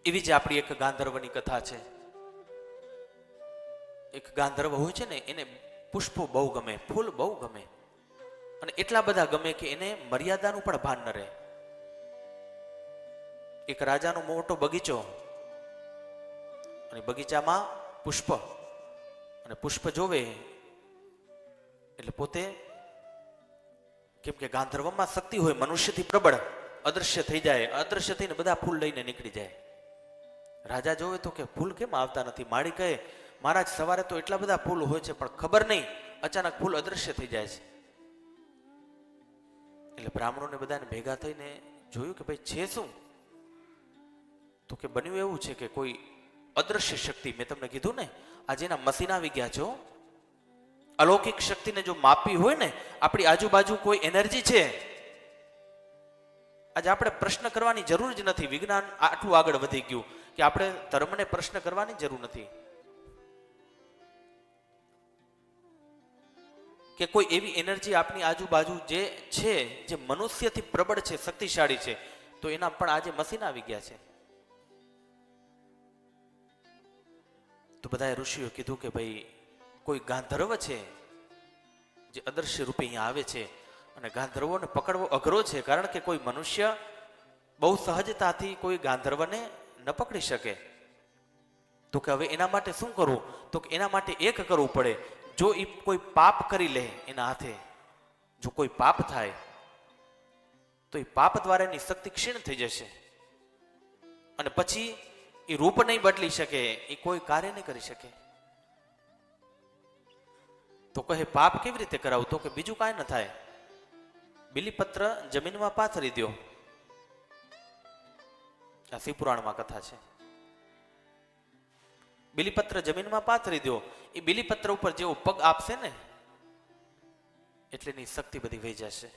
એવી જ આપણી એક ગાંધર્વની કથા છે. એક ગાંધર્વ હોય છે ને, એને પુષ્પો બહુ ગમે, ફૂલ બહુ ગમે, અને એટલા બધા ગમે કે એને મર્યાદાનું પણ ભાન ન રહે. એક રાજાનો મોટો બગીચો, અને બગીચામાં પુષ્પ, અને પુષ્પ જોવે એટલે પોતે, કેમ કે ગાંધર્વમાં શક્તિ હોય, મનુષ્યથી પ્રબળ, અદૃશ્ય થઈ જાય. અદૃશ્ય થઈને બધા ફૂલ લઈને નીકળી જાય. રાજા જોવે તો કે ફૂલ કેમ આવતા નથી? માળી કહે, મહારાજ સવારે તો એટલા બધા ફૂલ હોય છે, પણ ખબર નહીં અચાનક ફૂલ અદૃશ્ય થઈ જાય છે. એટલે બ્રાહ્મણોને બધાને ભેગા થઈને જોયું કે ભાઈ છે શું? તો કે બન્યું એવું છે કે કોઈ અદૃશ્ય શક્તિ, મેં તમને કીધું ને, આજે એના મશીન આવી ગયા છો. અલૌકિક શક્તિને જો માપી હોય ને, આપણી આજુબાજુ કોઈ એનર્જી છે, આજે આપણે પ્રશ્ન કરવાની જરૂર જ નથી. વિજ્ઞાન આટલું આગળ વધી ગયું કે આપણે ધર્મને પ્રશ્ન કરવાની જરૂર નથી. કે કોઈ એવી એનર્જી આપની આજુબાજુ જે છે, જે મનુષ્યથી પ્રબળ છે, શક્તિશાળી છે, તો એના પણ આજે મશીન આવી ગયા છે. તો બધા ઋષિઓ કીધું કે ભાઈ કોઈ ગાંધર્વ છે જે અદૃશ્ય રૂપે અહીંયા આવે છે, અને ગાંધર્વોને પકડવો અઘરો છે, કારણ કે કોઈ મનુષ્ય બહુ સહજતાથી કોઈ ગાંધર્વને ન પકડી શકે. તો કે હવે એના માટે શું કરવું? તો કે એના માટે એક કરવું પડે. જો એ કોઈ પાપ કરી લે એના હાથે, જો કોઈ પાપ થાય તો એ પાપ દ્વારા એની શક્તિ ક્ષીણ થઈ જશે, અને પછી એ રૂપ નહીં બદલી શકે, એ કોઈ કાર્ય નહીં કરી શકે. તો કહે પાપ કેવી રીતે કરાવું? તો કે બીજું કાંઈ ન થાય, બિલીપત્ર જમીનમાં પાથરી દો. આ શિવપુરાણમાં કથા છે. બિલીપત્ર જમીનમાં પાથરી દો, એ બિલીપત્ર ઉપર જેવો પગ આપશે ને, એટલે એની શક્તિ બધી વહી જશે.